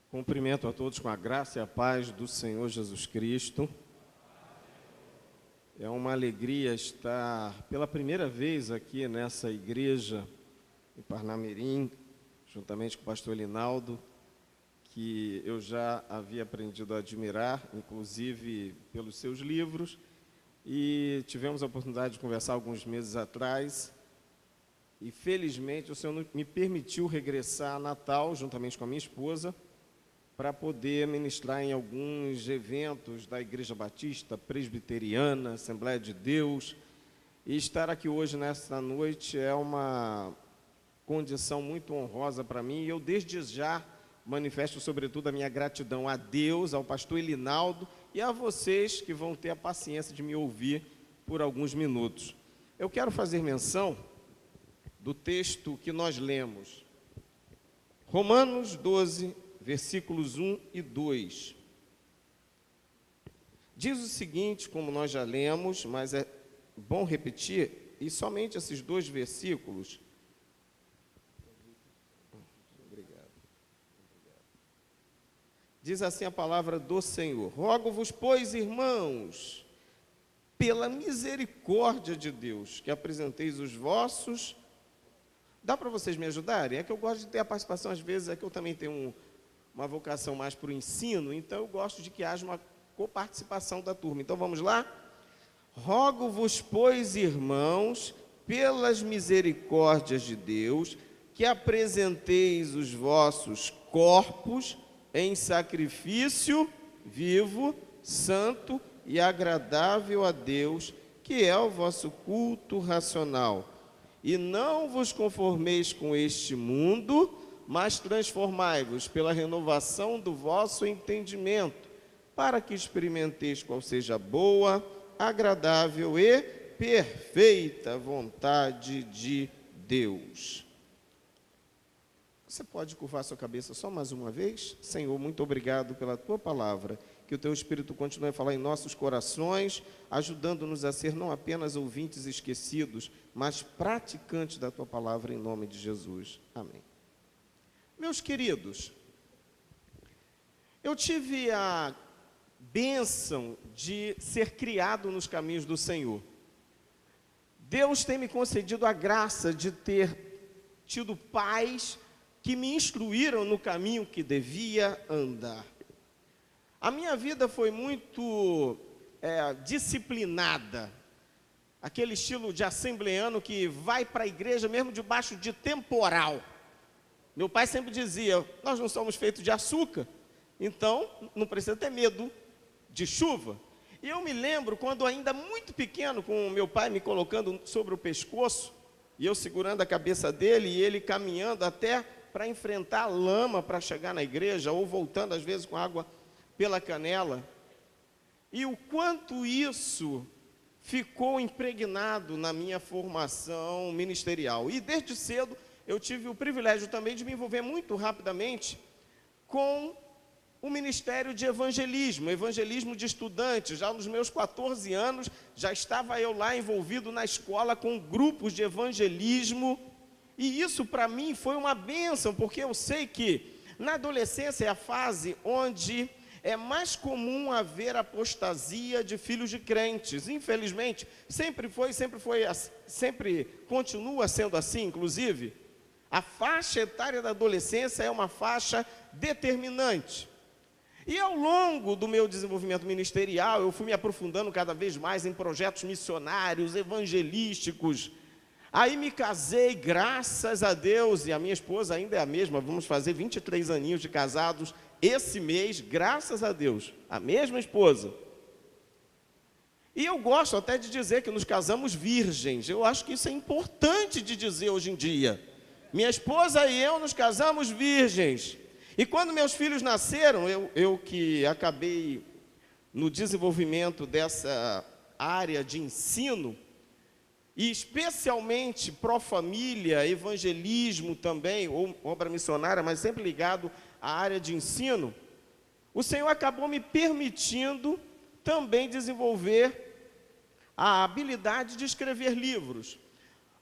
Cumprimento a todos com a graça e a paz do Senhor Jesus Cristo. É uma alegria estar pela primeira vez aqui nessa igreja em Parnamirim, juntamente com o pastor Linaldo, que eu já havia aprendido a admirar, inclusive pelos seus livros, e tivemos a oportunidade de conversar alguns meses atrás, e felizmente o Senhor me permitiu regressar a Natal, juntamente com a minha esposa, para poder ministrar em alguns eventos da Igreja Batista, Presbiteriana, Assembleia de Deus. E estar aqui hoje, nesta noite, é uma condição muito honrosa para mim. E eu, desde já, manifesto, sobretudo, a minha gratidão a Deus, ao pastor Linaldo e a vocês que vão ter a paciência de me ouvir por alguns minutos. Eu quero fazer menção do texto que nós lemos, Romanos 12, versículos 1 e 2. Diz o seguinte, como nós já lemos, mas é bom repetir, e somente esses dois versículos. Obrigado. Diz assim a palavra do Senhor: rogo-vos, pois, irmãos, pela misericórdia de Deus, que apresenteis os vossos... Dá para vocês me ajudarem? É que eu gosto de ter a participação, às vezes, é que eu também tenho uma vocação mais para o ensino, então eu gosto de que haja uma coparticipação da turma. Então vamos lá? Rogo-vos, pois, irmãos, pelas misericórdias de Deus, que apresenteis os vossos corpos em sacrifício vivo, santo e agradável a Deus, que é o vosso culto racional. E não vos conformeis com este mundo, mas transformai-vos pela renovação do vosso entendimento, para que experimenteis qual seja a boa, agradável e perfeita vontade de Deus. Você pode curvar sua cabeça só mais uma vez? Senhor, muito obrigado pela tua palavra. Que o teu Espírito continue a falar em nossos corações, ajudando-nos a ser não apenas ouvintes esquecidos, mas praticantes da tua palavra, em nome de Jesus. Amém. Meus queridos, eu tive a bênção de ser criado nos caminhos do Senhor. Deus tem me concedido a graça de ter tido pais que me instruíram no caminho que devia andar. A minha vida foi muito disciplinada, aquele estilo de assembleano que vai para a igreja mesmo debaixo de temporal. Meu pai sempre dizia, nós não somos feitos de açúcar, então não precisa ter medo de chuva. E eu me lembro quando ainda muito pequeno, com o meu pai me colocando sobre o pescoço, e eu segurando a cabeça dele, e ele caminhando até para enfrentar a lama para chegar na igreja, ou voltando às vezes com água pela canela, e o quanto isso ficou impregnado na minha formação ministerial. E desde cedo eu tive o privilégio também de me envolver muito rapidamente com o ministério de evangelismo de estudantes. Já nos meus 14 anos, já estava eu lá envolvido na escola com grupos de evangelismo, e isso para mim foi uma bênção, porque eu sei que na adolescência é a fase onde é mais comum haver apostasia de filhos de crentes. Infelizmente, sempre continua sendo assim. Inclusive, a faixa etária da adolescência é uma faixa determinante. E ao longo do meu desenvolvimento ministerial, eu fui me aprofundando cada vez mais em projetos missionários, evangelísticos. Aí me casei, graças a Deus, e a minha esposa ainda é a mesma, vamos fazer 23 aninhos de casados esse mês, graças a Deus, a mesma esposa. E eu gosto até de dizer que nos casamos virgens. Eu acho que isso é importante de dizer hoje em dia. Minha esposa e eu nos casamos virgens. E quando meus filhos nasceram, eu que acabei no desenvolvimento dessa área de ensino, e especialmente pró-família, evangelismo também, ou obra missionária, mas sempre ligado à área de ensino, o Senhor acabou me permitindo também desenvolver a habilidade de escrever livros.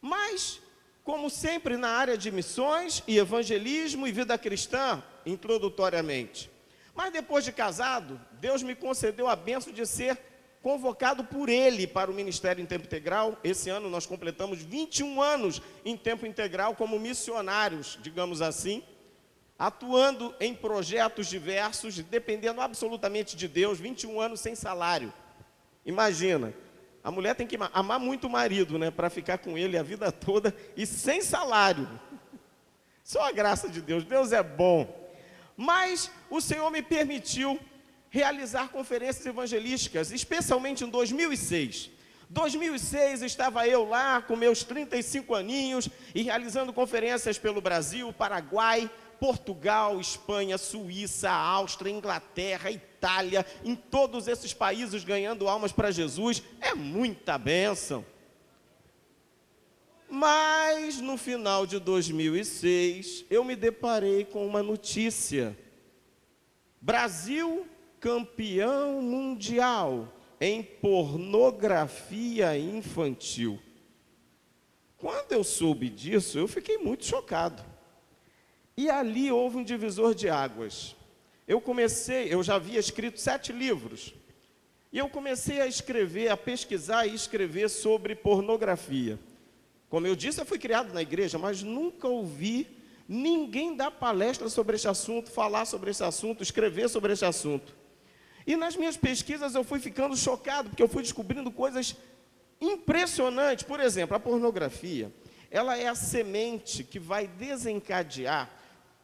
Mas, como sempre na área de missões e evangelismo e vida cristã, introdutoriamente. Mas depois de casado, Deus me concedeu a bênção de ser convocado por Ele para o ministério em tempo integral. Esse ano nós completamos 21 anos em tempo integral como missionários, digamos assim, atuando em projetos diversos, dependendo absolutamente de Deus, 21 anos sem salário. Imagina, a mulher tem que amar muito o marido, né, para ficar com ele a vida toda e sem salário. Só a graça de Deus, Deus é bom. Mas o Senhor me permitiu realizar conferências evangelísticas, especialmente em 2006. 2006 estava eu lá com meus 35 aninhos e realizando conferências pelo Brasil, Paraguai, Portugal, Espanha, Suíça, Áustria, Inglaterra, Itália, em todos esses países ganhando almas para Jesus. É muita bênção. Mas no final de 2006, eu me deparei com uma notícia. Brasil campeão mundial em pornografia infantil. Quando eu soube disso, eu fiquei muito chocado. E ali houve um divisor de águas. Eu já havia escrito 7 livros. E eu comecei a escrever, a pesquisar e escrever sobre pornografia. Como eu disse, eu fui criado na igreja, mas nunca ouvi ninguém dar palestra sobre esse assunto, falar sobre esse assunto, escrever sobre esse assunto. E nas minhas pesquisas eu fui ficando chocado, porque eu fui descobrindo coisas impressionantes. Por exemplo, a pornografia, ela é a semente que vai desencadear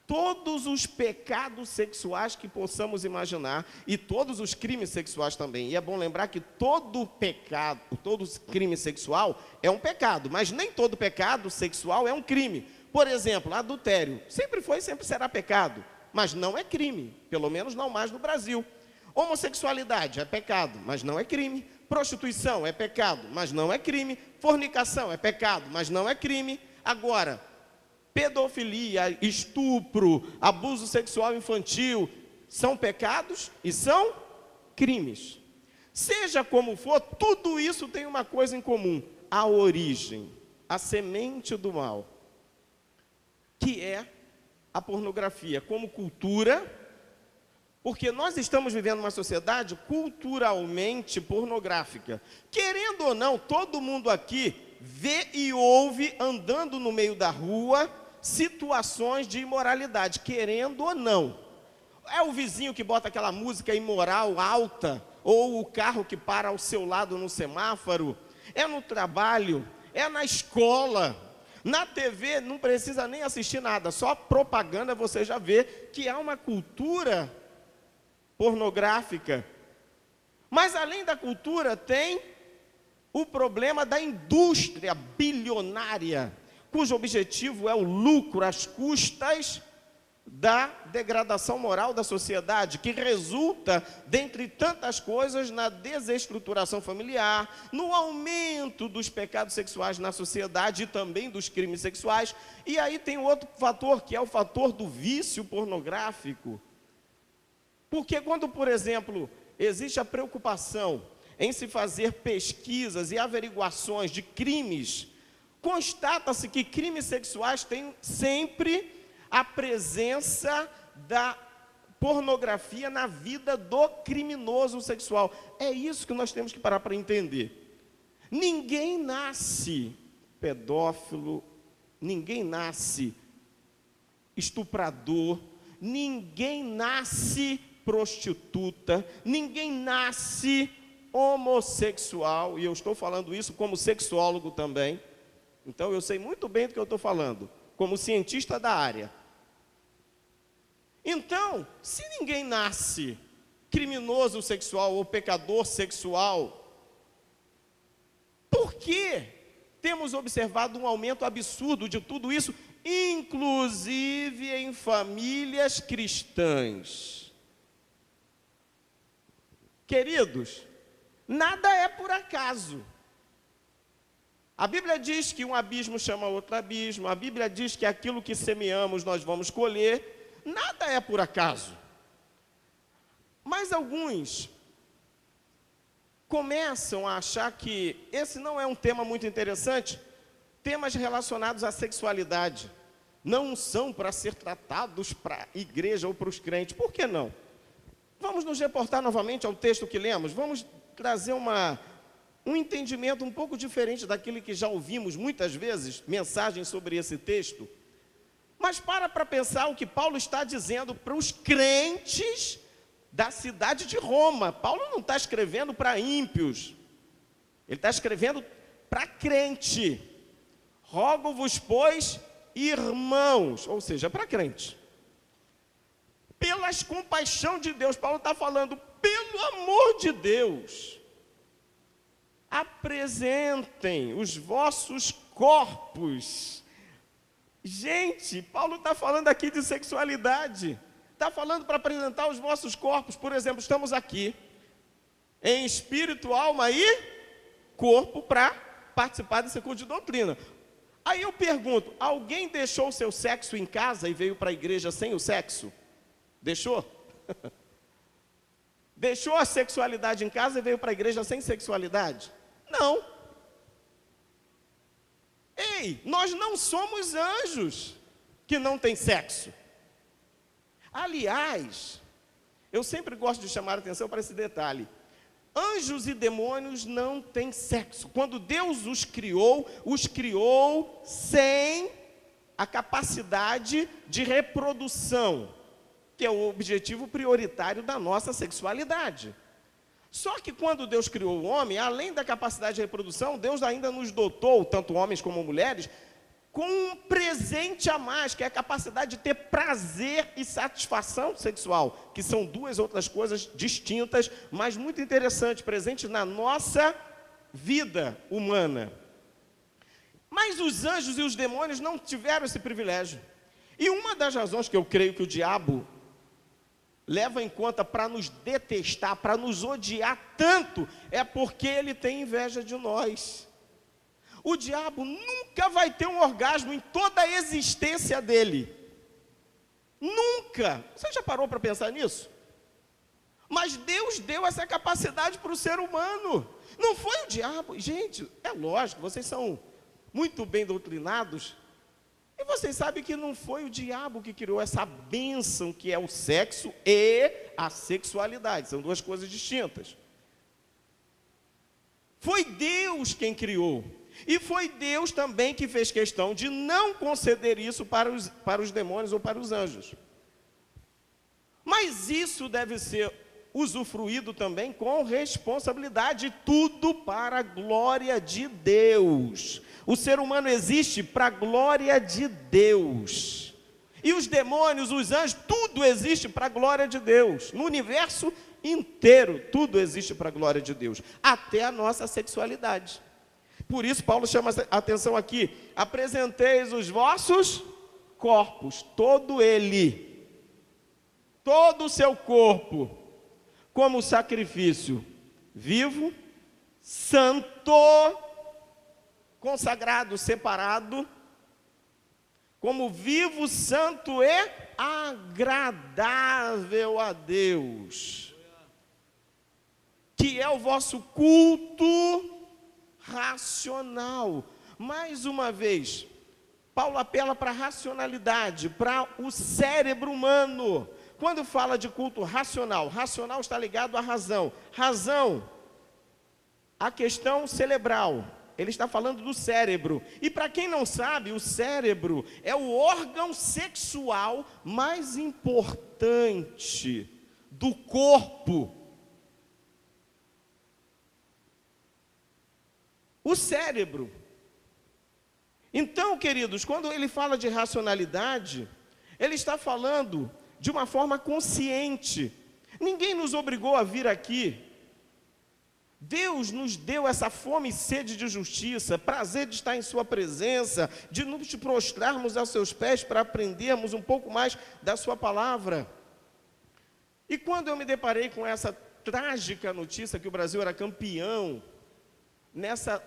todos os pecados sexuais que possamos imaginar e todos os crimes sexuais também. E é bom lembrar que todo pecado, todo crime sexual é um pecado, mas nem todo pecado sexual é um crime. Por exemplo, adultério sempre foi e sempre será pecado, mas não é crime, pelo menos não mais no Brasil. Homossexualidade é pecado, mas não é crime. Prostituição é pecado, mas não é crime. Fornicação é pecado, mas não é crime. Agora, pedofilia, estupro, abuso sexual infantil, são pecados e são crimes. Seja como for, tudo isso tem uma coisa em comum: a origem, a semente do mal, que é a pornografia, como cultura, porque nós estamos vivendo uma sociedade culturalmente pornográfica. Querendo ou não, todo mundo aqui vê e ouve, andando no meio da rua, situações de imoralidade, querendo ou não. É o vizinho que bota aquela música imoral alta, ou o carro que para ao seu lado no semáforo, é no trabalho, é na escola, na TV, não precisa nem assistir nada, só propaganda você já vê que há uma cultura pornográfica. Mas além da cultura tem o problema da indústria bilionária, cujo objetivo é o lucro às custas da degradação moral da sociedade, que resulta, dentre tantas coisas, na desestruturação familiar, no aumento dos pecados sexuais na sociedade e também dos crimes sexuais. E aí tem outro fator, que é o fator do vício pornográfico. Porque quando, por exemplo, existe a preocupação em se fazer pesquisas e averiguações de crimes, constata-se que crimes sexuais têm sempre a presença da pornografia na vida do criminoso sexual. É isso que nós temos que parar para entender. Ninguém nasce pedófilo, ninguém nasce estuprador, ninguém nasce prostituta, ninguém nasce homossexual, e eu estou falando isso como sexólogo também. Então eu sei muito bem do que eu estou falando, como cientista da área. Então, se ninguém nasce criminoso sexual ou pecador sexual, por que temos observado um aumento absurdo de tudo isso, inclusive em famílias cristãs? Queridos, nada é por acaso. A Bíblia diz que um abismo chama outro abismo, a Bíblia diz que aquilo que semeamos nós vamos colher. Nada é por acaso. Mas alguns começam a achar que esse não é um tema muito interessante, temas relacionados à sexualidade. não são para ser tratados para a igreja ou para os crentes. Por que não? Vamos nos reportar novamente ao texto que lemos. Vamos trazer um entendimento um pouco diferente daquilo que já ouvimos muitas vezes, mensagens sobre esse texto. Mas para pensar o que Paulo está dizendo para os crentes da cidade de Roma. Paulo não está escrevendo para ímpios. Ele está escrevendo para crente. Rogo-vos, pois, irmãos, ou seja, para crente. Pelas compaixão de Deus, Paulo está falando, pelo amor de Deus, apresentem os vossos corpos. Gente, Paulo está falando aqui de sexualidade. Está falando para apresentar os vossos corpos. Por exemplo, estamos aqui em espírito, alma e corpo para participar desse curso de doutrina. Aí eu pergunto, alguém deixou o seu sexo em casa e veio para a igreja sem o sexo? Deixou? Deixou a sexualidade em casa e veio para a igreja sem sexualidade? Não. Ei, nós não somos anjos que não têm sexo. Aliás, eu sempre gosto de chamar a atenção para esse detalhe. Anjos e demônios não têm sexo. Quando Deus os criou sem a capacidade de reprodução, que é o objetivo prioritário da nossa sexualidade. Só que quando Deus criou o homem, além da capacidade de reprodução, Deus ainda nos dotou, tanto homens como mulheres, com um presente a mais, que é a capacidade de ter prazer e satisfação sexual, que são duas outras coisas distintas, mas muito interessantes, presentes na nossa vida humana. Mas os anjos e os demônios não tiveram esse privilégio. E uma das razões que eu creio que o diabo leva em conta para nos detestar, para nos odiar tanto, é porque ele tem inveja de nós. O diabo nunca vai ter um orgasmo em toda a existência dele. Nunca. Você já parou para pensar nisso? Mas Deus deu essa capacidade para o ser humano. Não foi o diabo. Gente, é lógico, vocês são muito bem doutrinados. E vocês sabem que não foi o diabo que criou essa bênção que é o sexo e a sexualidade. São duas coisas distintas. Foi Deus quem criou. E foi Deus também que fez questão de não conceder isso para os demônios ou para os anjos. Mas isso deve ser usufruído também com responsabilidade, tudo para a glória de Deus. O ser humano existe para a glória de Deus. E os demônios, os anjos, tudo existe para a glória de Deus. No universo inteiro, tudo existe para a glória de Deus. Até a nossa sexualidade. Por isso, Paulo chama a atenção aqui. Apresenteis os vossos corpos, todo ele, todo o seu corpo, como sacrifício vivo, santo, consagrado, separado, como vivo, santo e agradável a Deus, que é o vosso culto racional. Mais uma vez, Paulo apela para a racionalidade, para o cérebro humano. Quando fala de culto racional, racional está ligado à razão. Razão, a questão cerebral. Ele está falando do cérebro. E para quem não sabe, o cérebro é o órgão sexual mais importante do corpo. O cérebro. Então, queridos, quando ele fala de racionalidade, ele está falando de uma forma consciente. Ninguém nos obrigou a vir aqui. Deus nos deu essa fome e sede de justiça, prazer de estar em sua presença, de nos prostrarmos aos seus pés para aprendermos um pouco mais da sua palavra. E quando eu me deparei com essa trágica notícia que o Brasil era campeão nessa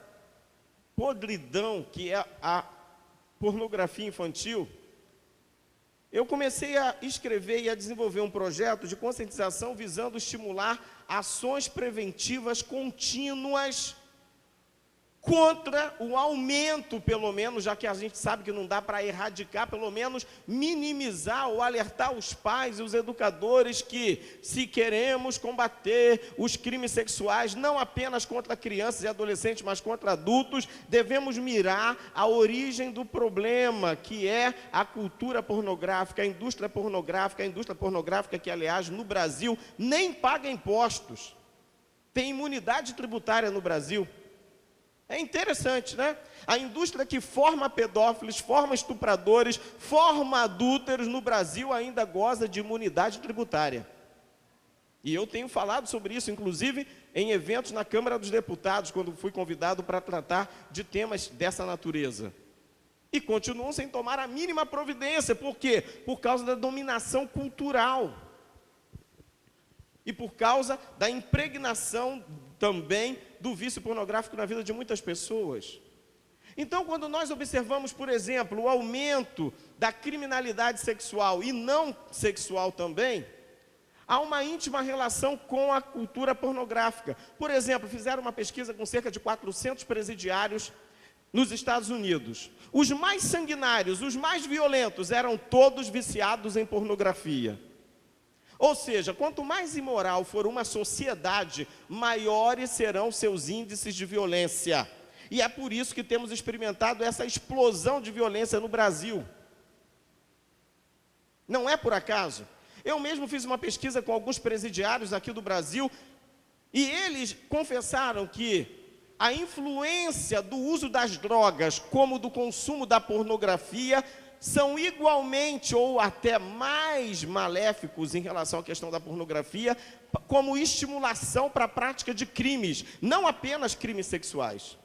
podridão que é a pornografia infantil, eu comecei a escrever e a desenvolver um projeto de conscientização visando estimular ações preventivas contínuas contra o aumento, pelo menos, já que a gente sabe que não dá para erradicar, pelo menos minimizar ou alertar os pais e os educadores que, se queremos combater os crimes sexuais, não apenas contra crianças e adolescentes, mas contra adultos, devemos mirar a origem do problema, que é a cultura pornográfica, a indústria pornográfica que, aliás, no Brasil, nem paga impostos, tem imunidade tributária no Brasil. É interessante, né? A indústria que forma pedófilos, forma estupradores, forma adúlteros no Brasil ainda goza de imunidade tributária. E eu tenho falado sobre isso, inclusive, em eventos na Câmara dos Deputados, quando fui convidado para tratar de temas dessa natureza. E continuam sem tomar a mínima providência. Por quê? Por causa da dominação cultural. E por causa da impregnação também do vício pornográfico na vida de muitas pessoas. Então, quando nós observamos, por exemplo, o aumento da criminalidade sexual e não sexual também, há uma íntima relação com a cultura pornográfica. Por exemplo, fizeram uma pesquisa com cerca de 400 presidiários nos Estados Unidos. Os mais sanguinários, os mais violentos, eram todos viciados em pornografia. Ou seja, quanto mais imoral for uma sociedade, maiores serão seus índices de violência. E é por isso que temos experimentado essa explosão de violência no Brasil. Não é por acaso. Eu mesmo fiz uma pesquisa com alguns presidiários aqui do Brasil, e eles confessaram que a influência do uso das drogas, como do consumo da pornografia, são igualmente ou até mais maléficos em relação à questão da pornografia, como estimulação para a prática de crimes, não apenas crimes sexuais.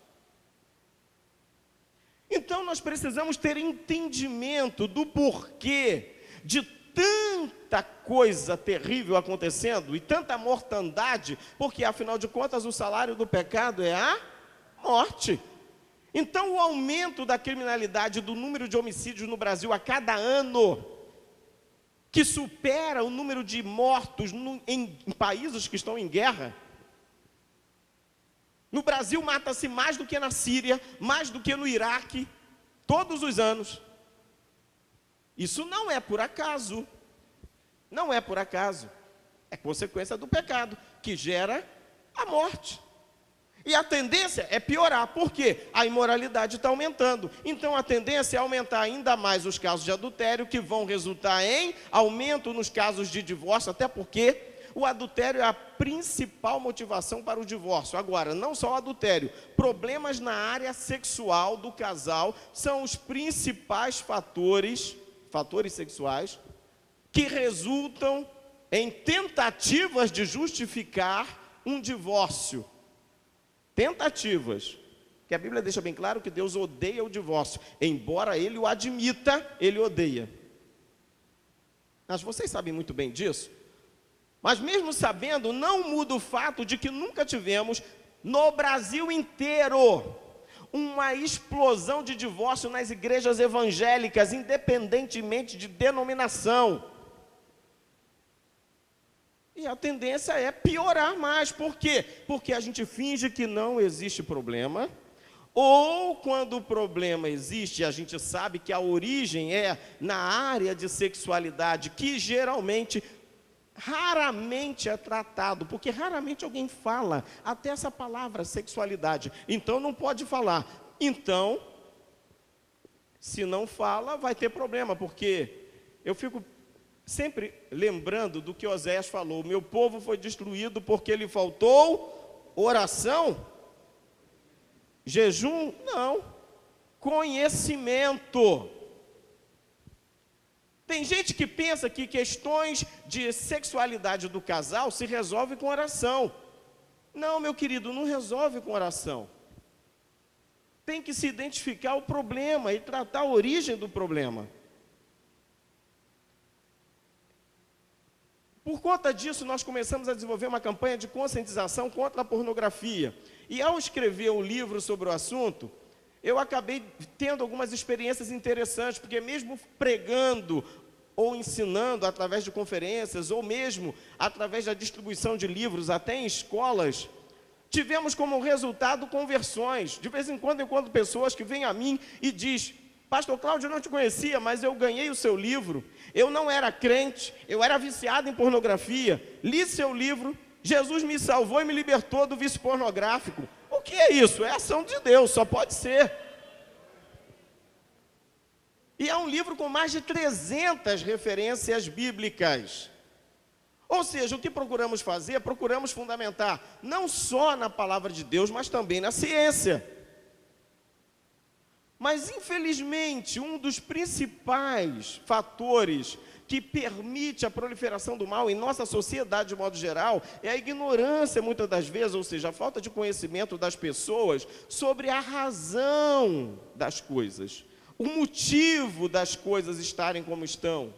Então, nós precisamos ter entendimento do porquê de tanta coisa terrível acontecendo e tanta mortandade, porque, afinal de contas, o salário do pecado é a morte. Então, o aumento da criminalidade, do número de homicídios no Brasil a cada ano, que supera o número de mortos em países que estão em guerra. No Brasil, mata-se mais do que na Síria, mais do que no Iraque, todos os anos. Isso não é por acaso. Não é por acaso. É consequência do pecado, que gera a morte. E a tendência é piorar, por quê? A imoralidade está aumentando. Então, a tendência é aumentar ainda mais os casos de adultério, que vão resultar em aumento nos casos de divórcio, até porque o adultério é a principal motivação para o divórcio. Agora, não só o adultério, problemas na área sexual do casal são os principais fatores sexuais, que resultam em tentativas de justificar um divórcio. Tentativas, que a Bíblia deixa bem claro que Deus odeia o divórcio, embora Ele o admita, Ele odeia. Mas vocês sabem muito bem disso. Mas mesmo sabendo, não muda o fato de que nunca tivemos, no Brasil inteiro, uma explosão de divórcio nas igrejas evangélicas, independentemente de denominação. E a tendência é piorar mais. Por quê? Porque a gente finge que não existe problema, ou quando o problema existe, a gente sabe que a origem é na área de sexualidade, que geralmente, raramente é tratado, porque raramente alguém fala até essa palavra sexualidade. Então não pode falar. Então, se não fala, vai ter problema, porque eu fico sempre lembrando do que Oséias falou: meu povo foi destruído porque lhe faltou oração, jejum, não, conhecimento. Tem gente que pensa que questões de sexualidade do casal se resolvem com oração. Não, meu querido, não resolve com oração. Tem que se identificar o problema e tratar a origem do problema. Por conta disso, nós começamos a desenvolver uma campanha de conscientização contra a pornografia. E ao escrever o livro sobre o assunto, eu acabei tendo algumas experiências interessantes, porque mesmo pregando ou ensinando através de conferências, ou mesmo através da distribuição de livros, até em escolas, Tivemos como resultado conversões. De vez em quando eu encontro pessoas que vêm a mim e dizem: Pastor Cláudio, eu não te conhecia, mas eu ganhei o seu livro. Eu não era crente, eu era viciado em pornografia. Li seu livro, Jesus me salvou e me libertou do vício pornográfico. O que é isso? É ação de Deus, só pode ser. E é um livro com mais de 300 referências bíblicas. Ou seja, o que procuramos fazer? Procuramos fundamentar não só na palavra de Deus, mas também na ciência. Mas, infelizmente, um dos principais fatores que permite a proliferação do mal em nossa sociedade, de modo geral, é a ignorância, muitas das vezes, ou seja, a falta de conhecimento das pessoas sobre a razão das coisas, o motivo das coisas estarem como estão.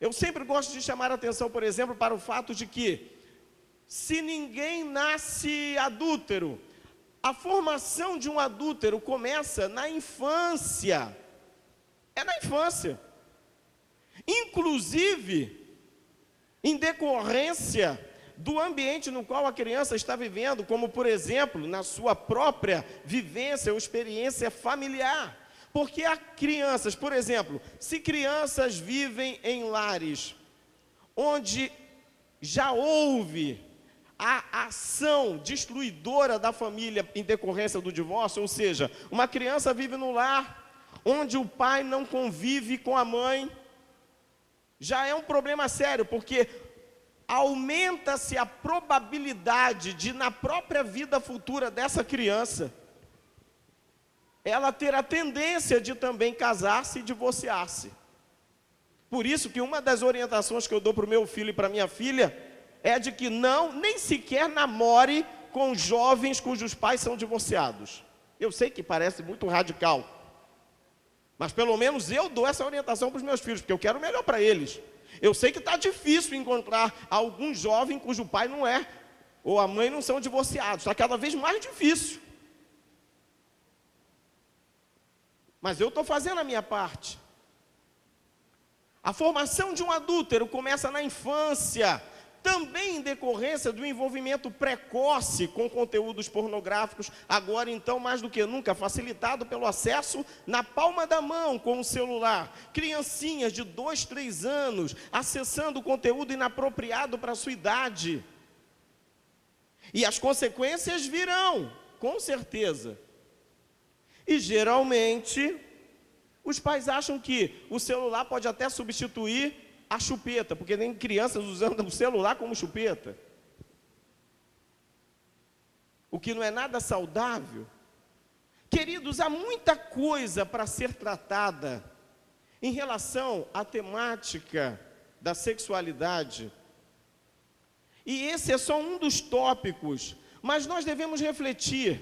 Eu sempre gosto de chamar a atenção, por exemplo, para o fato de que, se ninguém nasce adúltero, a formação de um adúltero começa na infância. É na infância. Inclusive, em decorrência do ambiente no qual a criança está vivendo, como, por exemplo, na sua própria vivência ou experiência familiar. Porque há crianças, por exemplo, se crianças vivem em lares onde já houve a ação destruidora da família em decorrência do divórcio, ou seja, uma criança vive no lar onde o pai não convive com a mãe, já é um problema sério, porque aumenta-se a probabilidade de, na própria vida futura dessa criança, ela ter a tendência de também casar-se e divorciar-se. Por isso que uma das orientações que eu dou para o meu filho e para a minha filha é de que nem sequer namore com jovens cujos pais são divorciados. Eu sei que parece muito radical, mas pelo menos eu dou essa orientação para os meus filhos, porque eu quero o melhor para eles. Eu sei que está difícil encontrar algum jovem cujo pai não é, ou a mãe não são divorciados, está cada vez mais difícil. Mas eu estou fazendo a minha parte. A formação de um adúltero começa na infância, também em decorrência do envolvimento precoce com conteúdos pornográficos, agora então mais do que nunca facilitado pelo acesso na palma da mão com o celular. Criancinhas de 2, 3 anos acessando conteúdo inapropriado para a sua idade. E as consequências virão, com certeza. E geralmente, os pais acham que o celular pode até substituir a chupeta, porque tem crianças usando o celular como chupeta. O que não é nada saudável. Queridos, há muita coisa para ser tratada em relação à temática da sexualidade. E esse é só um dos tópicos, mas nós devemos refletir.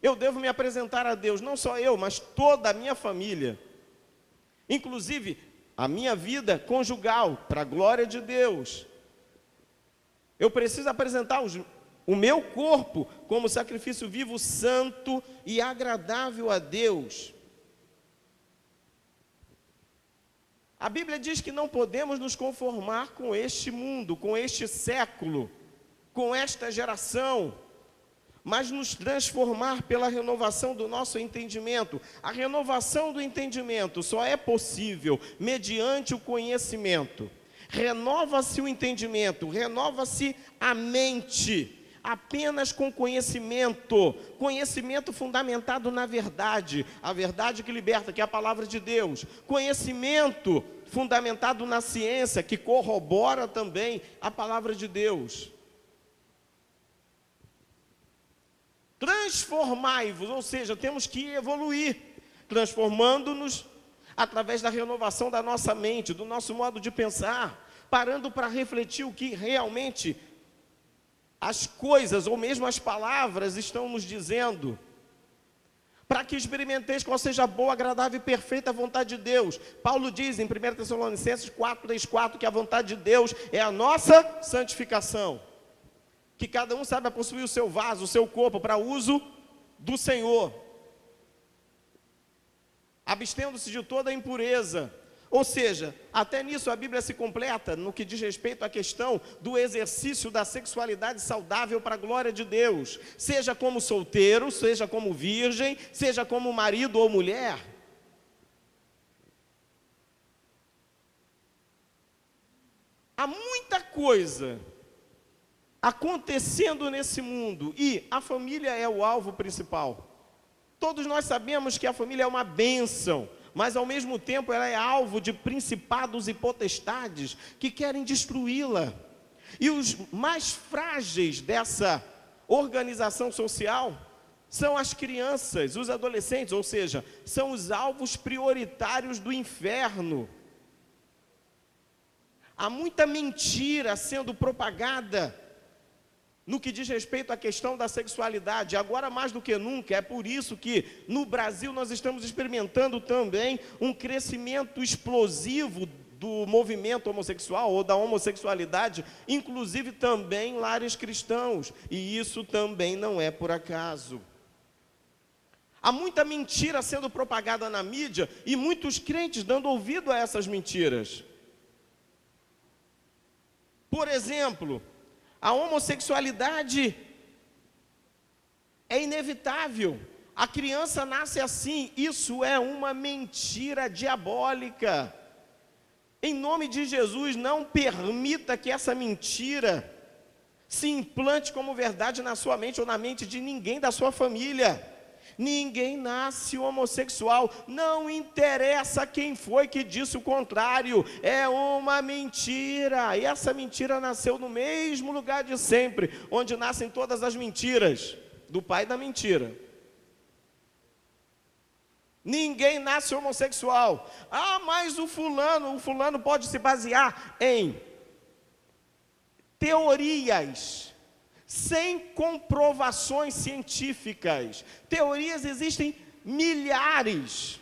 Eu devo me apresentar a Deus, não só eu, mas toda a minha família. Inclusive, a minha vida conjugal, para a glória de Deus. Eu preciso apresentar o meu corpo como sacrifício vivo, santo e agradável a Deus. A Bíblia diz que não podemos nos conformar com este mundo, com este século, com esta geração, mas nos transformar pela renovação do nosso entendimento. A renovação do entendimento só é possível mediante o conhecimento. Renova-se o entendimento, renova-se a mente, apenas com conhecimento, conhecimento fundamentado na verdade, a verdade que liberta, que é a palavra de Deus, conhecimento fundamentado na ciência, que corrobora também a palavra de Deus. Transformai-vos, ou seja, temos que evoluir, transformando-nos através da renovação da nossa mente, do nosso modo de pensar, parando para refletir o que realmente as coisas, ou mesmo as palavras, estão nos dizendo, para que experimenteis qual seja a boa, agradável e perfeita vontade de Deus. Paulo diz em 1 Tessalonicenses 4:3-4 que a vontade de Deus é a nossa santificação. Que cada um saiba possuir o seu vaso, o seu corpo, para uso do Senhor, abstendo-se de toda impureza. Ou seja, até nisso a Bíblia se completa no que diz respeito à questão do exercício da sexualidade saudável para a glória de Deus, seja como solteiro, seja como virgem, seja como marido ou mulher. Há muita coisa acontecendo nesse mundo e a família é o alvo principal. Todos nós sabemos que a família é uma bênção, mas ao mesmo tempo ela é alvo de principados e potestades que querem destruí-la. E os mais frágeis dessa organização social são as crianças, os adolescentes, ou seja, são os alvos prioritários do inferno. Há muita mentira sendo propagada no que diz respeito à questão da sexualidade, agora mais do que nunca. É por isso que no Brasil nós estamos experimentando também um crescimento explosivo do movimento homossexual ou da homossexualidade, inclusive também em lares cristãos, e isso também não é por acaso. Há muita mentira sendo propagada na mídia e muitos crentes dando ouvido a essas mentiras. Por exemplo, a homossexualidade é inevitável. A criança nasce assim. Isso é uma mentira diabólica. Em nome de Jesus, não permita que essa mentira se implante como verdade na sua mente ou na mente de ninguém da sua família. Ninguém nasce homossexual, não interessa quem foi que disse o contrário, é uma mentira, e essa mentira nasceu no mesmo lugar de sempre, onde nascem todas as mentiras, do pai da mentira. Ninguém nasce homossexual. Ah, mas o fulano pode se basear em teorias sem comprovações científicas. Teorias existem milhares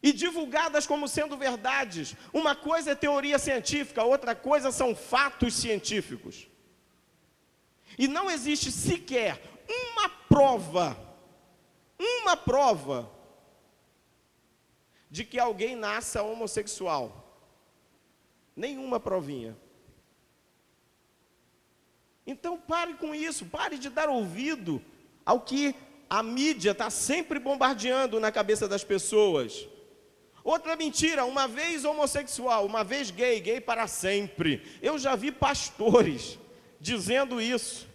e divulgadas como sendo verdades. Uma coisa é teoria científica, outra coisa são fatos científicos. E não existe sequer uma prova de que alguém nasça homossexual. Nenhuma provinha. Então pare com isso, pare de dar ouvido ao que a mídia está sempre bombardeando na cabeça das pessoas. Outra mentira, uma vez homossexual, uma vez gay, gay para sempre. Eu já vi pastores dizendo isso,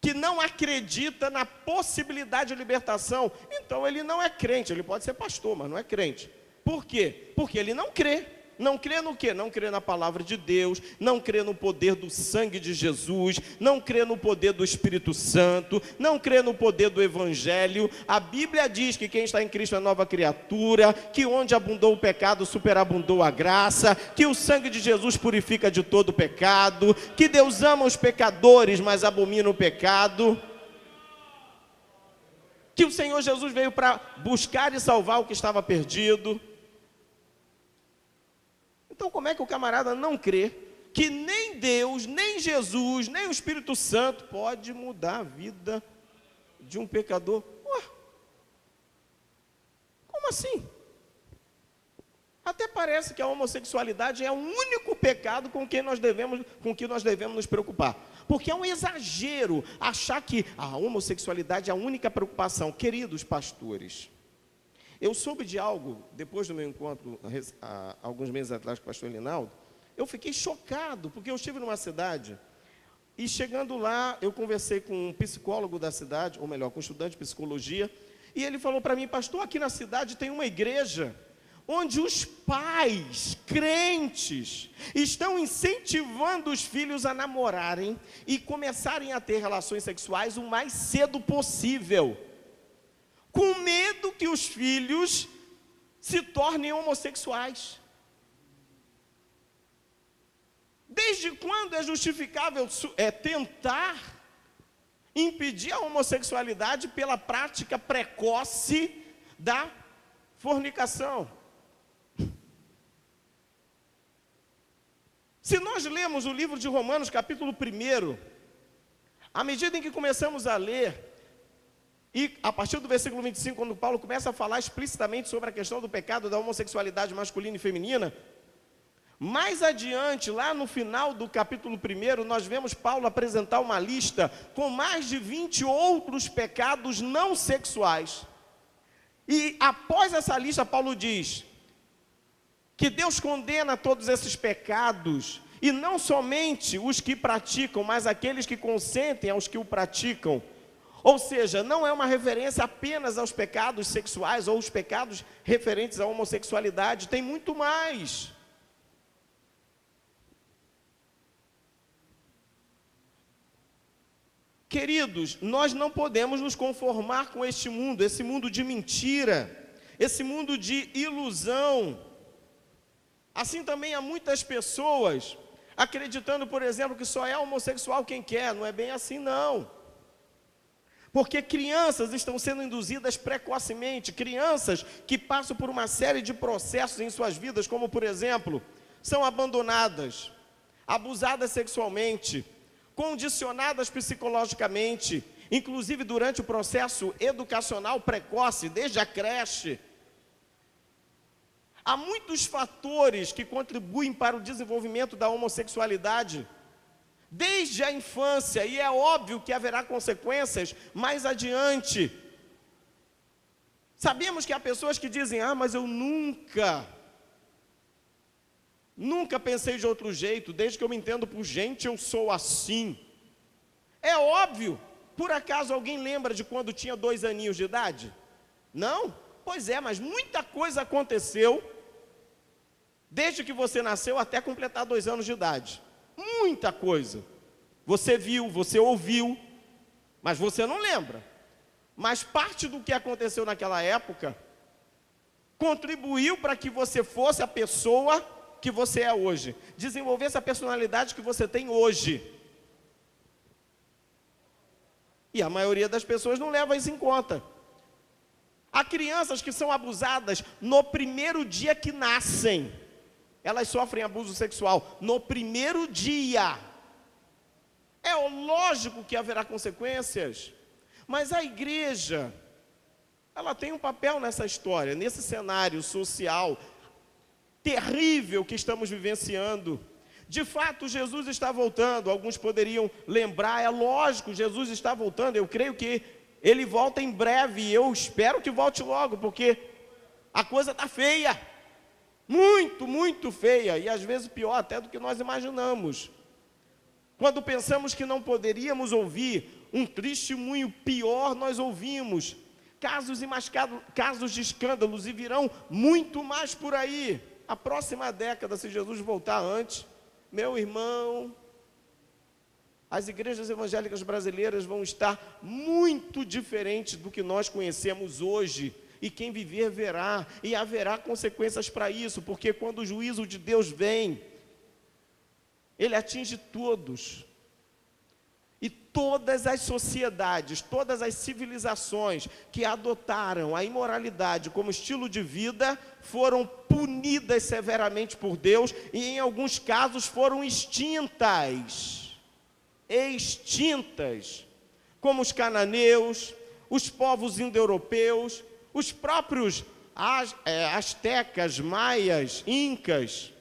que não acredita na possibilidade de libertação. Então ele não é crente, ele pode ser pastor, mas não é crente. Por quê? Porque ele não crê. Não crê no quê? Não crê na palavra de Deus, não crê no poder do sangue de Jesus, não crê no poder do Espírito Santo, não crê no poder do Evangelho. A Bíblia diz que quem está em Cristo é nova criatura, que onde abundou o pecado, superabundou a graça, que o sangue de Jesus purifica de todo pecado, que Deus ama os pecadores, mas abomina o pecado, que o Senhor Jesus veio para buscar e salvar o que estava perdido. Então como é que o camarada não crê que nem Deus, nem Jesus, nem o Espírito Santo pode mudar a vida de um pecador? Ué, como assim? Até parece que a homossexualidade é o único pecado com que nós devemos nos preocupar. Porque é um exagero achar que a homossexualidade é a única preocupação. Queridos pastores, eu soube de algo, depois do meu encontro, há alguns meses atrás com o pastor Linaldo, eu fiquei chocado, porque eu estive numa cidade, e chegando lá, eu conversei com um psicólogo da cidade, ou melhor, com um estudante de psicologia, e ele falou para mim: pastor, aqui na cidade tem uma igreja, onde os pais crentes estão incentivando os filhos a namorarem e começarem a ter relações sexuais o mais cedo possível, com medo que os filhos se tornem homossexuais. Desde quando é justificável tentar impedir a homossexualidade pela prática precoce da fornicação? Se nós lemos o livro de Romanos, capítulo 1, à medida em que começamos a ler, E a partir do versículo 25, quando Paulo começa a falar explicitamente sobre a questão do pecado da homossexualidade masculina e feminina, mais adiante, lá no final do capítulo 1, nós vemos Paulo apresentar uma lista com mais de 20 outros pecados não sexuais. E após essa lista, Paulo diz que Deus condena todos esses pecados, e não somente os que praticam, mas aqueles que consentem aos que o praticam. Ou seja, não é uma referência apenas aos pecados sexuais ou os pecados referentes à homossexualidade, tem muito mais. Queridos, nós não podemos nos conformar com este mundo, esse mundo de mentira, esse mundo de ilusão. Assim também há muitas pessoas acreditando, por exemplo, que só é homossexual quem quer. Não é bem assim, não. Porque crianças estão sendo induzidas precocemente, crianças que passam por uma série de processos em suas vidas, como, por exemplo, são abandonadas, abusadas sexualmente, condicionadas psicologicamente, inclusive durante o processo educacional precoce, desde a creche. Há muitos fatores que contribuem para o desenvolvimento da homossexualidade, desde a infância, e é óbvio que haverá consequências mais adiante. Sabemos que há pessoas que dizem, mas eu nunca pensei de outro jeito, desde que eu me entendo por gente, eu sou assim. É óbvio. Por acaso alguém lembra de quando tinha 2 aninhos de idade? Não? Pois é, mas muita coisa aconteceu desde que você nasceu até completar 2 anos de idade. Muita coisa. Você viu, você ouviu, mas você não lembra. Mas parte do que aconteceu naquela época contribuiu para que você fosse a pessoa que você é hoje, desenvolvesse a personalidade que você tem hoje. E a maioria das pessoas não leva isso em conta. Há crianças que são abusadas no primeiro dia que nascem. Elas sofrem abuso sexual no primeiro dia. É lógico que haverá consequências, mas a igreja, ela tem um papel nessa história, nesse cenário social terrível que estamos vivenciando. De fato, Jesus está voltando. Alguns poderiam lembrar, é lógico, Jesus está voltando. Eu creio que Ele volta em breve, e eu espero que volte logo, porque a coisa está feia. Muito, muito feia, e às vezes pior até do que nós imaginamos. Quando pensamos que não poderíamos ouvir um testemunho pior, nós ouvimos. Casos e mais casos de escândalos, e virão muito mais por aí. A próxima década, se Jesus voltar antes, meu irmão, as igrejas evangélicas brasileiras vão estar muito diferentes do que nós conhecemos hoje. E quem viver verá, e haverá consequências para isso, porque quando o juízo de Deus vem, ele atinge todos. E todas as sociedades, todas as civilizações que adotaram a imoralidade como estilo de vida, foram punidas severamente por Deus, e em alguns casos foram extintas, como os cananeus, os povos indo-europeus, os próprios astecas, maias, incas,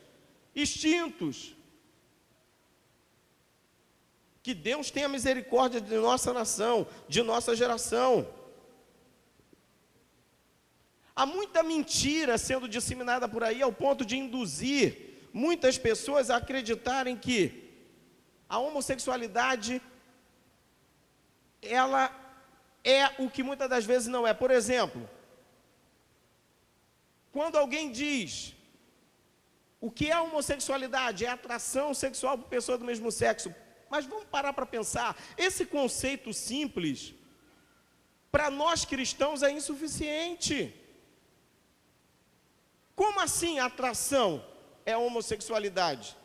extintos. Que Deus tenha misericórdia de nossa nação, de nossa geração. Há muita mentira sendo disseminada por aí, ao ponto de induzir muitas pessoas a acreditarem que a homossexualidade, ela é o que muitas das vezes não é. Por exemplo, quando alguém diz o que é homossexualidade, é atração sexual por pessoa do mesmo sexo. Mas vamos parar para pensar, esse conceito simples, para nós cristãos é insuficiente. Como assim atração é homossexualidade?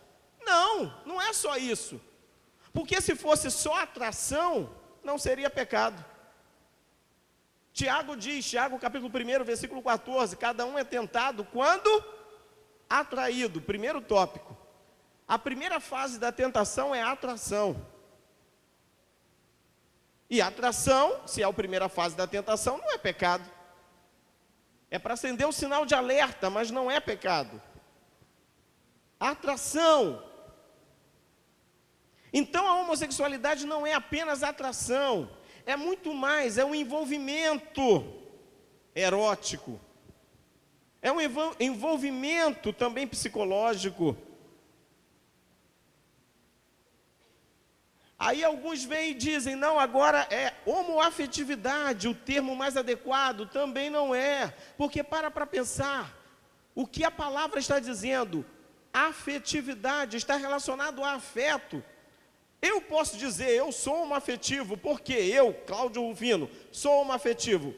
Não, não é só isso. Porque se fosse só atração, não seria pecado. Tiago diz, Tiago capítulo 1, versículo 14, cada um é tentado quando atraído, primeiro tópico. A primeira fase da tentação é a atração. E atração, se é a primeira fase da tentação, não é pecado. É para acender o sinal de alerta, mas não é pecado. Atração. Então a homossexualidade não é apenas atração, é muito mais, é um envolvimento erótico. É um envolvimento também psicológico. Aí alguns vêm e dizem, não, agora é homoafetividade, o termo mais adequado. Também não é, porque para pensar, o que a palavra está dizendo, afetividade, está relacionado a afeto. Eu posso dizer, eu sou homoafetivo, porque eu, Cláudio Rufino, sou homoafetivo.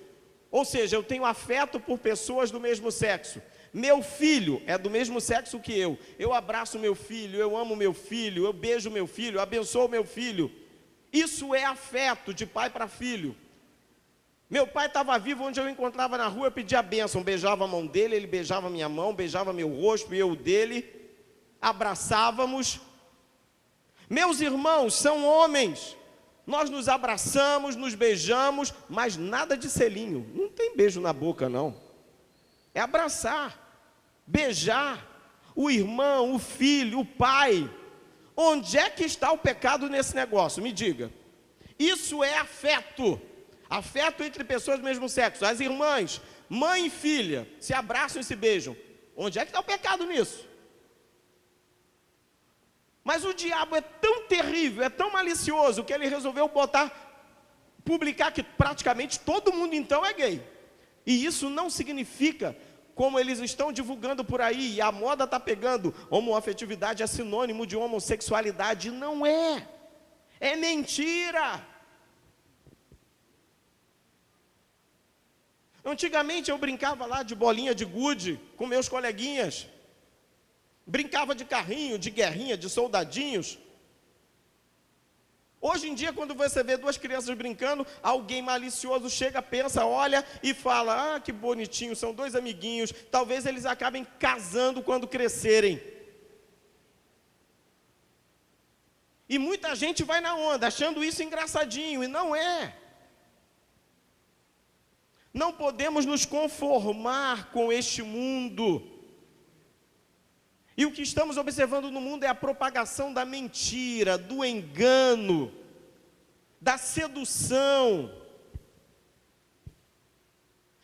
Ou seja, eu tenho afeto por pessoas do mesmo sexo. Meu filho é do mesmo sexo que eu. Eu abraço meu filho, eu amo meu filho, eu beijo meu filho, eu abençoo meu filho. Isso é afeto de pai para filho. Meu pai estava vivo, onde eu encontrava na rua, eu pedia a bênção, beijava a mão dele, ele beijava minha mão, beijava meu rosto e eu dele, abraçávamos. Meus irmãos são homens, nós nos abraçamos, nos beijamos, mas nada de selinho, não tem beijo na boca não, é abraçar, beijar, o irmão, o filho, o pai. Onde é que está o pecado nesse negócio? Me diga. Isso é afeto, afeto entre pessoas do mesmo sexo. As irmãs, mãe e filha, se abraçam e se beijam. Onde é que está o pecado nisso? Mas o diabo é tão terrível, é tão malicioso, que ele resolveu publicar que praticamente todo mundo então é gay. E isso não significa, como eles estão divulgando por aí, e a moda está pegando, homoafetividade é sinônimo de homossexualidade. Não é. É mentira. Antigamente eu brincava lá de bolinha de gude com meus coleguinhas. Brincava de carrinho, de guerrinha, de soldadinhos. Hoje em dia, quando você vê duas crianças brincando, alguém malicioso chega, pensa, olha e fala, ah, que bonitinho, são dois amiguinhos. Talvez eles acabem casando quando crescerem. E muita gente vai na onda, achando isso engraçadinho, e não é. Não podemos nos conformar com este mundo. E o que estamos observando no mundo é a propagação da mentira, do engano, da sedução.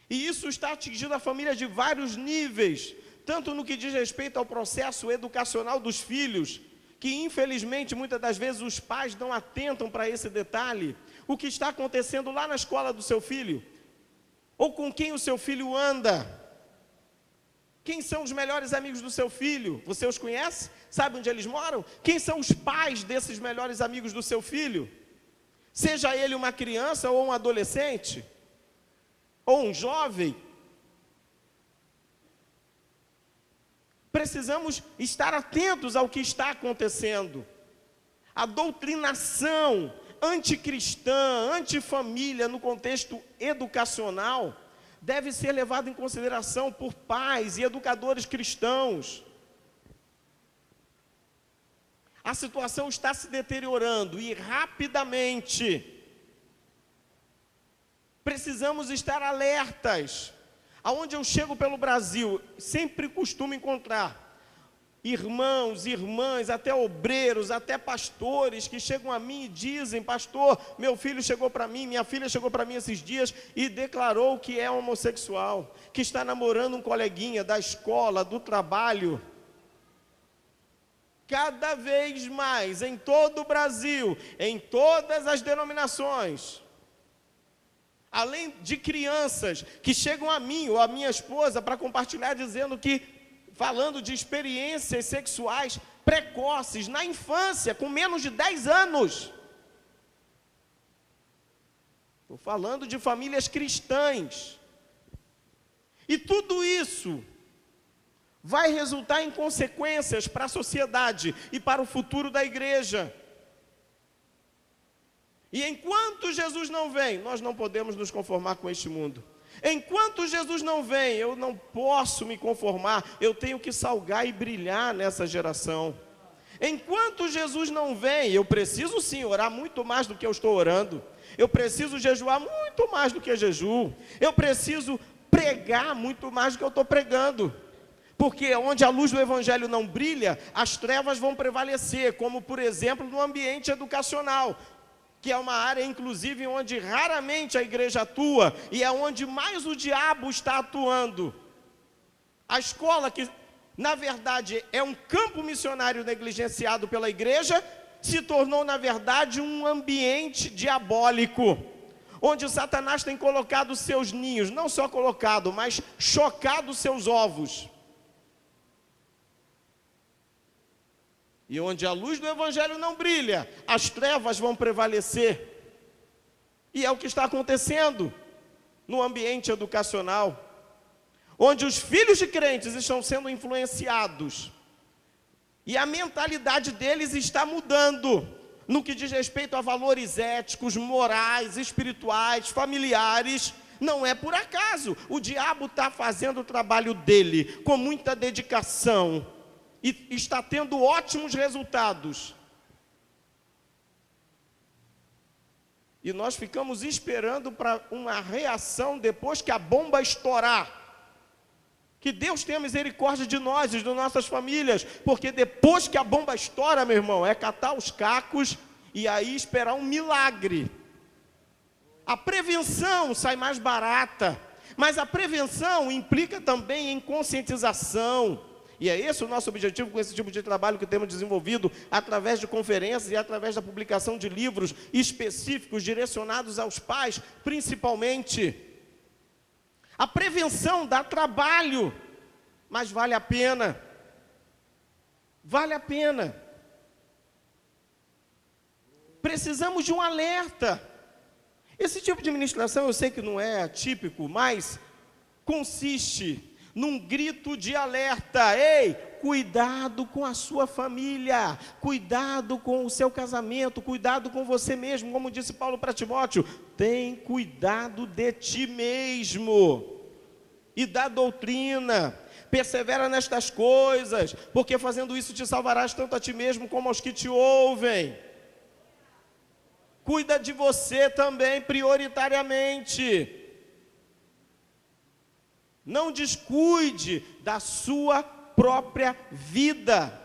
E isso está atingindo a família de vários níveis, tanto no que diz respeito ao processo educacional dos filhos, que infelizmente muitas das vezes os pais não atentam para esse detalhe. O que está acontecendo lá na escola do seu filho, ou com quem o seu filho anda. Quem são os melhores amigos do seu filho? Você os conhece? Sabe onde eles moram? Quem são os pais desses melhores amigos do seu filho? Seja ele uma criança ou um adolescente, ou um jovem. Precisamos estar atentos ao que está acontecendo. A doutrinação anticristã, antifamília no contexto educacional deve ser levado em consideração por pais e educadores cristãos. A situação está se deteriorando e rapidamente. Precisamos estar alertas. Aonde eu chego pelo Brasil, sempre costumo encontrar irmãos, irmãs, até obreiros, até pastores que chegam a mim e dizem, pastor, meu filho chegou para mim, minha filha chegou para mim esses dias e declarou que é homossexual, que está namorando um coleguinha da escola, do trabalho. Cada vez mais, em todo o Brasil, em todas as denominações, além de crianças que chegam a mim ou a minha esposa para compartilhar dizendo que falando de experiências sexuais precoces, na infância, com menos de 10 anos. Estou falando de famílias cristãs. E tudo isso vai resultar em consequências para a sociedade e para o futuro da igreja. E enquanto Jesus não vem, nós não podemos nos conformar com este mundo. Enquanto Jesus não vem, eu não posso me conformar, eu tenho que salgar e brilhar nessa geração. Enquanto Jesus não vem, eu preciso sim orar muito mais do que eu estou orando. Eu preciso jejuar muito mais do que jejum. Eu preciso pregar muito mais do que eu estou pregando. Porque onde a luz do Evangelho não brilha, as trevas vão prevalecer, como, por exemplo, no ambiente educacional, que é uma área, inclusive, onde raramente a igreja atua, e é onde mais o diabo está atuando. A escola, que, na verdade, é um campo missionário negligenciado pela igreja, se tornou, na verdade, um ambiente diabólico, onde o Satanás tem colocado seus ninhos, não só colocado, mas chocado seus ovos. E onde a luz do Evangelho não brilha, as trevas vão prevalecer. E é o que está acontecendo no ambiente educacional, onde os filhos de crentes estão sendo influenciados. E a mentalidade deles está mudando, no que diz respeito a valores éticos, morais, espirituais, familiares. Não é por acaso. O diabo está fazendo o trabalho dele com muita dedicação. E está tendo ótimos resultados. E nós ficamos esperando para uma reação depois que a bomba estourar. Que Deus tenha misericórdia de nós e de nossas famílias, porque depois que a bomba estoura, meu irmão, é catar os cacos e aí esperar um milagre. A prevenção sai mais barata, mas a prevenção implica também em conscientização. E é esse o nosso objetivo com esse tipo de trabalho que temos desenvolvido através de conferências e através da publicação de livros específicos direcionados aos pais, principalmente. A prevenção dá trabalho, mas vale a pena. Vale a pena. Precisamos de um alerta. Esse tipo de ministração, eu sei que não é típico, mas consiste num grito de alerta. Ei, cuidado com a sua família, cuidado com o seu casamento, cuidado com você mesmo, como disse Paulo para Timóteo, tem cuidado de ti mesmo e da doutrina, persevera nestas coisas, porque fazendo isso te salvarás tanto a ti mesmo como aos que te ouvem. Cuida de você também prioritariamente. Não descuide da sua própria vida.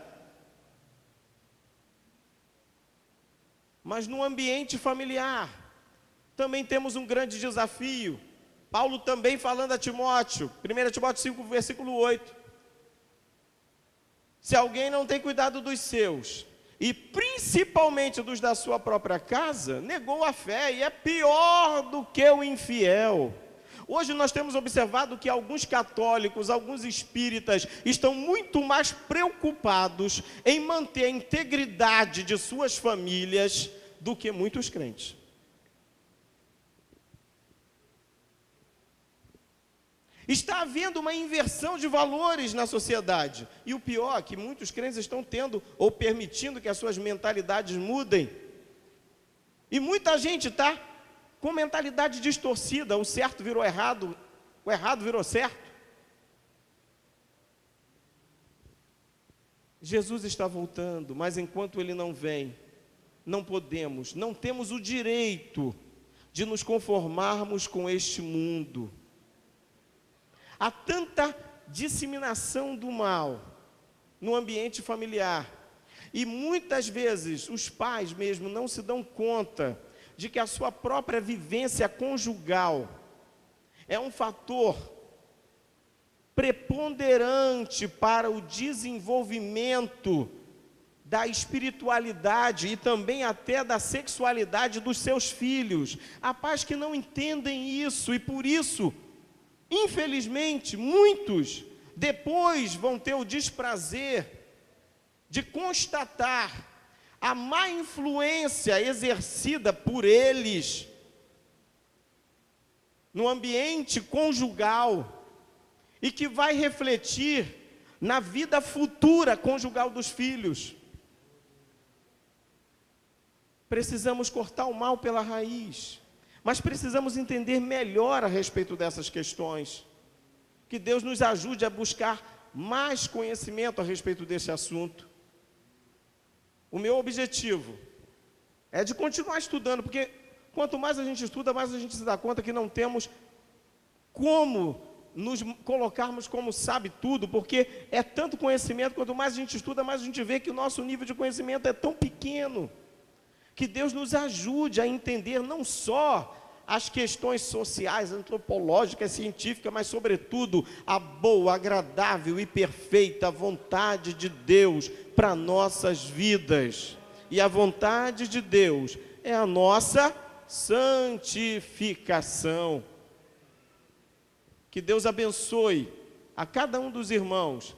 Mas no ambiente familiar, também temos um grande desafio. Paulo também falando a Timóteo, 1 Timóteo 5, versículo 8. Se alguém não tem cuidado dos seus, e principalmente dos da sua própria casa, negou a fé e é pior do que o infiel. Hoje nós temos observado que alguns católicos, alguns espíritas, estão muito mais preocupados em manter a integridade de suas famílias do que muitos crentes. Está havendo uma inversão de valores na sociedade. E o pior é que muitos crentes estão tendo ou permitindo que as suas mentalidades mudem. E muita gente está com mentalidade distorcida, o certo virou errado, o errado virou certo. Jesus está voltando, mas enquanto Ele não vem, não podemos, não temos o direito de nos conformarmos com este mundo. Há tanta disseminação do mal no ambiente familiar, e muitas vezes os pais mesmo não se dão conta de que a sua própria vivência conjugal é um fator preponderante para o desenvolvimento da espiritualidade e também até da sexualidade dos seus filhos. Há pais que não entendem isso e por isso, infelizmente, muitos depois vão ter o desprazer de constatar a má influência exercida por eles no ambiente conjugal e que vai refletir na vida futura conjugal dos filhos. Precisamos cortar o mal pela raiz, mas precisamos entender melhor a respeito dessas questões. Que Deus nos ajude a buscar mais conhecimento a respeito desse assunto. O meu objetivo é de continuar estudando, porque quanto mais a gente estuda, mais a gente se dá conta que não temos como nos colocarmos como sabe tudo, porque é tanto conhecimento, quanto mais a gente estuda, mais a gente vê que o nosso nível de conhecimento é tão pequeno. Que Deus nos ajude a entender não só as questões sociais, antropológicas, científicas, mas sobretudo a boa, agradável e perfeita vontade de Deus para nossas vidas. E a vontade de Deus é a nossa santificação. Que Deus abençoe a cada um dos irmãos